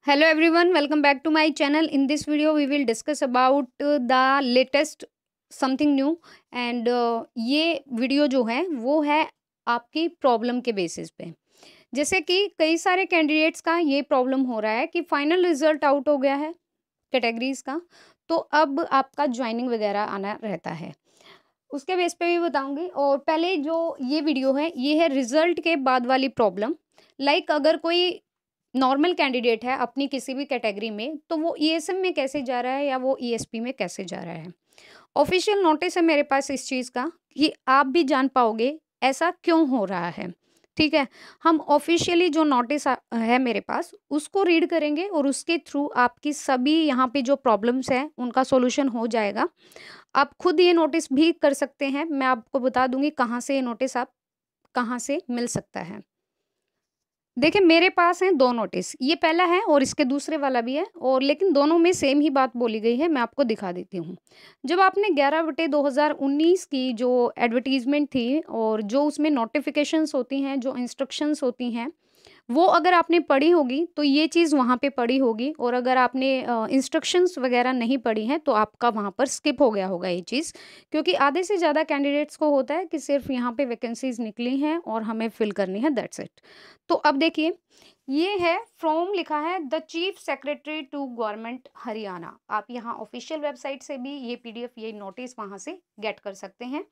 Hello everyone, welcome back to my channel. In this video, we will discuss about the latest something new and ये video जो है वो है आपकी problem के बेसिस पे। जैसे कि कई सारे कैंडिडेट्स का ये प्रॉब्लम हो रहा है कि फाइनल रिजल्ट आउट हो गया है कैटेगरीज का, तो अब आपका ज्वाइनिंग वगैरह आना रहता है। उसके बेस पे भी बताऊंगी। और पहले जो ये वीडियो है ये है रिजल्ट के बाद वाली प्रॉब्लम। लाइक अगर कोई नॉर्मल कैंडिडेट है अपनी किसी भी कैटेगरी में, तो वो ईएसएम में कैसे जा रहा है या वो ईएसपी में कैसे जा रहा है। ऑफिशियल नोटिस है मेरे पास इस चीज़ का कि आप भी जान पाओगे ऐसा क्यों हो रहा है। ठीक है, हम ऑफिशियली जो नोटिस है मेरे पास उसको रीड करेंगे और उसके थ्रू आपकी सभी यहाँ पे जो प्रॉब्लम्स हैं उनका सॉल्यूशन हो जाएगा। आप खुद ये नोटिस भी कर सकते हैं, मैं आपको बता दूंगी कहाँ से ये नोटिस आप कहाँ से मिल सकता है। देखिए मेरे पास हैं 2 नोटिस, ये पहला है और इसके दूसरे वाला भी है, और लेकिन दोनों में सेम ही बात बोली गई है, मैं आपको दिखा देती हूँ। जब आपने 11/2019 की जो एडवर्टाइज़मेंट थी और जो उसमें नोटिफ़िकेशंस होती हैं, जो इंस्ट्रक्शंस होती हैं, वो अगर आपने पढ़ी होगी तो ये चीज़ वहाँ पे पढ़ी होगी, और अगर आपने इंस्ट्रक्शंस वगैरह नहीं पढ़ी हैं तो आपका वहाँ पर स्किप हो गया होगा ये चीज़। क्योंकि आधे से ज़्यादा कैंडिडेट्स को होता है कि सिर्फ यहाँ पे वैकेंसीज़ निकली हैं और हमें फिल करनी है, दैट्स इट। तो अब देखिए, ये है फ्रॉम लिखा है the chief secretary to government Haryana. आप यहाँ ऑफिशियल वेबसाइट से भी ये पीडीएफ ये नोटिस वहाँ से गेट कर सकते हैं।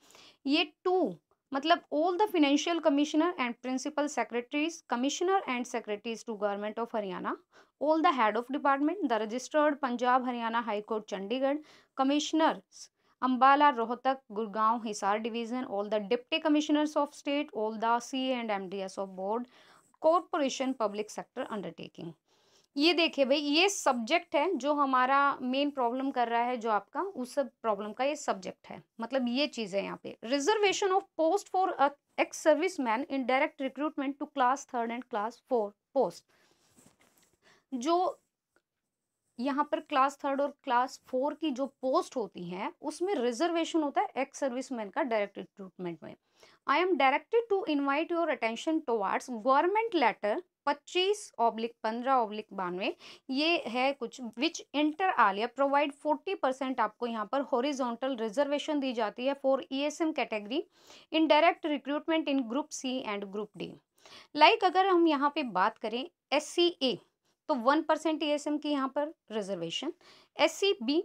ये टू मतलब all the financial commissioner and principal secretaries, commissioner and secretaries to government of Haryana, all the head of department, the registered Punjab Haryana high court Chandigarh, commissioner Ambala Rohtak Gurgaon Hisar division, all the deputy commissioners of state, all the C and MDs of board corporation public sector undertaking. ये देखिए भाई, ये subject है जो हमारा main problem कर रहा है, जो आपका उस सब प्रॉब्लम का ये सब्जेक्ट है। मतलब ये चीज है यहाँ पे, reservation of post for ex service man in direct recruitment to class 3 and class 4 post. जो यहाँ पर क्लास 3 और क्लास 4 की जो पोस्ट होती हैं उसमें रिजर्वेशन होता है एक्स सर्विसमैन का डायरेक्ट रिक्रूटमेंट में। I am directed to invite your attention towards government letter 25/15/92। ये है कुछ विच इंटर आलिया प्रोवाइड 40% आपको यहाँ पर हॉरिजॉन्टल रिजर्वेशन दी जाती है for ESM category in direct recruitment in group C and group D. Like अगर हम यहाँ पे बात करें SCA, तो 1% ESM की यहाँ पर रिजर्वेशन, SCB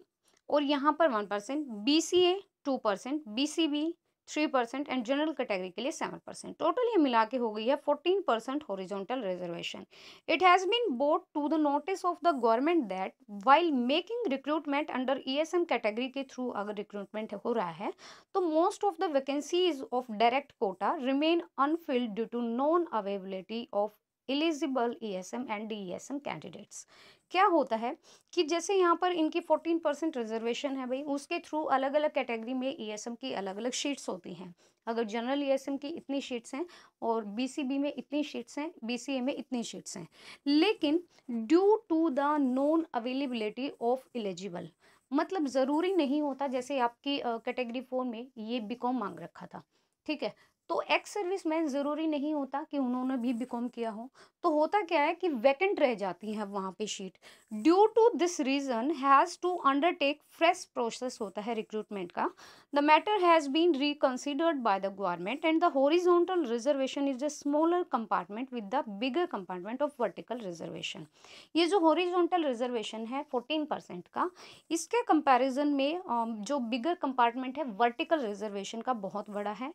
और यहाँ पर 1%, BCA 2%, BCB 3% and general category के लिए 7%। टोटल ये मिला के हो गई है 14% horizontal reservation. It has been brought to the notice of the government that while making recruitment under ESM category के थ्रू अगर रिक्रूटमेंट हो रहा है तो most of the vacancies of direct quota remain unfilled due to non availability of eligible ESM and DESM candidates. क्या होता है कि जैसे यहाँ पर इनकी 14% रिजर्वेशन है भाई, उसके थ्रू अलग अलग कैटेगरी में ESM की अलग अलग शीट्स होती हैं। अगर जनरल ESM की इतनी शीट्स हैं और BCB में इतनी शीट्स हैं, BCA में इतनी शीट्स हैं, लेकिन due to the non availability of eligible, मतलब ज़रूरी नहीं होता। जैसे आपकी कैटेगरी 4 में ये बीकॉम मांग रखा था, ठीक है, तो एक्स सर्विस मैन ज़रूरी नहीं होता कि उन्होंने भी बीकॉम किया हो। तो होता क्या है कि वैकेंट रह जाती है वहाँ पे sheet. Due to this reason has to undertake fresh process होता है रिक्रूटमेंट का। The matter has been reconsidered by the government and the horizontal reservation is a smaller compartment with the bigger compartment of vertical reservation. ये जो horizontal reservation है 14% का, इसके comparison में जो बिगर कंपार्टमेंट है वर्टिकल रिजर्वेशन का बहुत बड़ा है।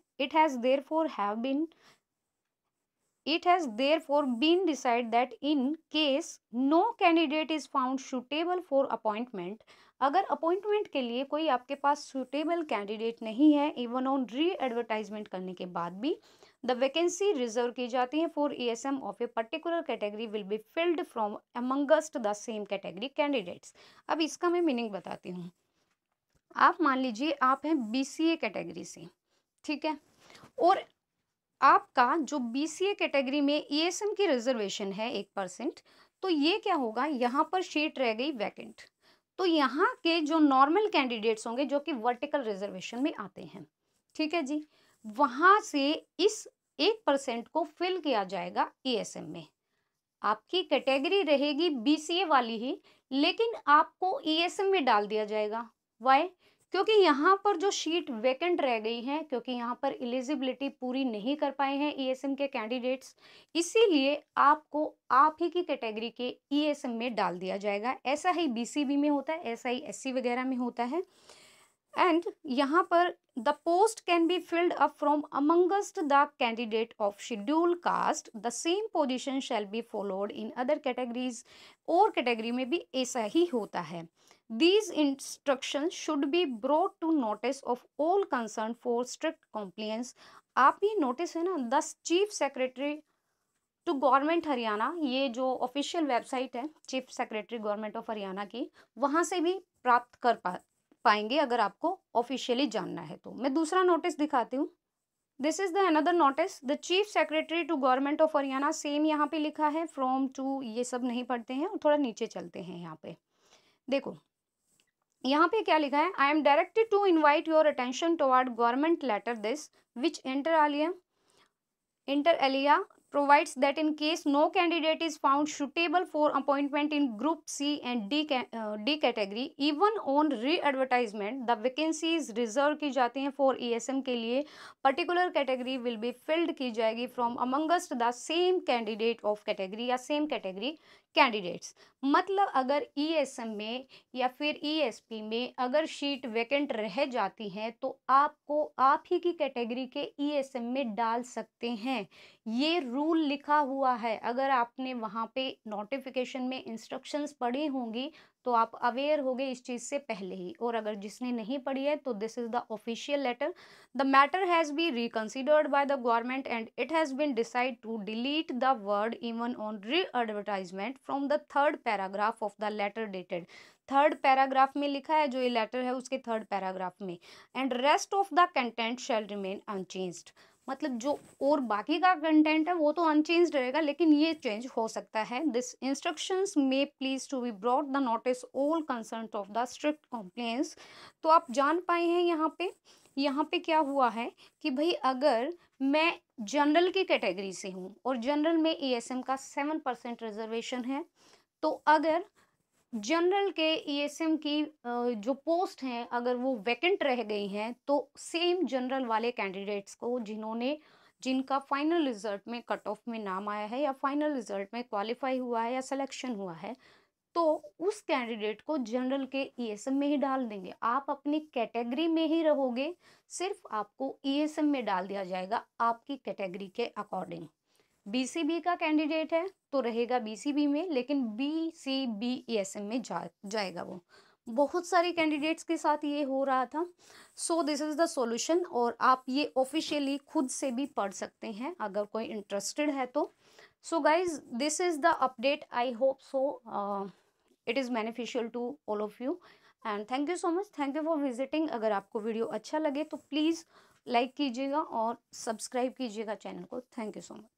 It has therefore been decided that in case no candidate is found suitable for appointment, अगर अपॉइंटमेंट के लिए कोई आपके पास सुटेबल कैंडिडेट नहीं है, इवन ऑन री एडवर्टाइजमेंट करने के बाद भी, द वैकेंसी रिजर्व की जाती है for ESM of a particular category will be filled from amongst the same category candidates. अब इसका मैं मीनिंग बताती हूँ। आप मान लीजिए आप हैं BCA कैटेगरी से, ठीक है, और आपका जो BCA कैटेगरी में ESM की रिजर्वेशन है 1%, तो ये क्या होगा, यहाँ पर सीट रह गई वैकेंट। तो यहाँ के जो नॉर्मल कैंडिडेट्स होंगे जो कि वर्टिकल रिजर्वेशन में आते हैं, ठीक है जी, वहाँ से इस 1% को फिल किया जाएगा ESM में। आपकी कैटेगरी रहेगी बीसीए वाली ही, लेकिन आपको ईएसएम में डाल दिया जाएगा। वाई? क्योंकि यहाँ पर जो सीट वैकेंट रह गई है, क्योंकि यहाँ पर एलिजिबिलिटी पूरी नहीं कर पाए हैं ईएसएम के कैंडिडेट्स, इसीलिए आपको आप ही की कैटेगरी के ईएसएम में डाल दिया जाएगा। ऐसा ही बीसीबी में होता है, ऐसा ही एससी वगैरह में होता है। एंड यहाँ पर the post can be filled up from amongst the candidate of scheduled caste. The same position shall be followed in other categories. और कैटेगरी में भी ऐसा ही होता है। These instructions should be brought to notice of all concerned for strict compliance. आप ये notice है ना, the chief secretary to government Haryana, ये जो ऑफिशियल वेबसाइट है chief secretary government of Haryana की, वहां से भी प्राप्त कर पाएंगे अगर आपको ऑफिशियली जानना है तो। मैं दूसरा नोटिस दिखाती हूँ। This is the another notice, the chief secretary to government of Haryana, same यहाँ पे लिखा है फ्रॉम टू, ये सब नहीं पढ़ते हैं और थोड़ा नीचे चलते हैं। यहाँ पे देखो, यहाँ पे क्या लिखा है, I am directed to invite your attention toward government letter this which inter alia provides that in case no candidate is found suitable for appointment in group C and D category, even on re-advertisement the vacancies reserve की जाती हैं for ESM के लिए, particular category will be filled की जाएगी from amongst the same candidate of category या same category candidates. मतलब अगर ईएसएम में या फिर ईएसपी में अगर शीट वैकेंट रह जाती है तो आपको आप ही की कैटेगरी के ईएसएम में डाल सकते हैं। ये रूल लिखा हुआ है, अगर आपने वहां पे नोटिफिकेशन में इंस्ट्रक्शंस पढ़ी होंगी तो आप अवेयर होंगे इस चीज से पहले ही, और अगर जिसने नहीं पढ़ी है तो this is the official letter. The matter has been reconsidered by the government and it has been decide to delete the word even on re advertisement from the third paragraph of the letter dated. Third paragraph में लिखा है जो ये letter है उसके third paragraph में, and rest of the content shall remain unchanged. मतलब जो और बाकी का कंटेंट है वो तो अनचेंज्ड रहेगा, लेकिन ये चेंज हो सकता है। This instructions may please to be brought the notice all concern of the strict compliance. तो आप जान पाए हैं यहाँ पे क्या हुआ है कि भाई अगर मैं जनरल की कैटेगरी से हूँ और जनरल में ईएसएम का 7% रिजर्वेशन है, तो अगर जनरल के ईएसएम की जो पोस्ट हैं अगर वो वैकेंट रह गई हैं तो सेम जनरल वाले कैंडिडेट्स को जिनका फाइनल रिजल्ट में कट ऑफ में नाम आया है या फाइनल रिजल्ट में क्वालिफाई हुआ है या सिलेक्शन हुआ है, तो उस कैंडिडेट को जनरल के ईएसएम में ही डाल देंगे। आप अपनी कैटेगरी में ही रहोगे, सिर्फ आपको ईएसएम में डाल दिया जाएगा आपकी कैटेगरी के अकॉर्डिंग। बीसीबी का कैंडिडेट है तो रहेगा बीसीबी में, लेकिन बीसीबी ईएसएम में जाएगा वो। बहुत सारे कैंडिडेट्स के साथ ये हो रहा था। So this is the solution, और आप ये ऑफिशियली खुद से भी पढ़ सकते हैं अगर कोई इंटरेस्टेड है तो। So guys, this is the update, I hope so it is beneficial to all of you and thank you so much, thank you for visiting. अगर आपको वीडियो अच्छा लगे तो प्लीज़ लाइक कीजिएगा और सब्सक्राइब कीजिएगा चैनल को। Thank you so much.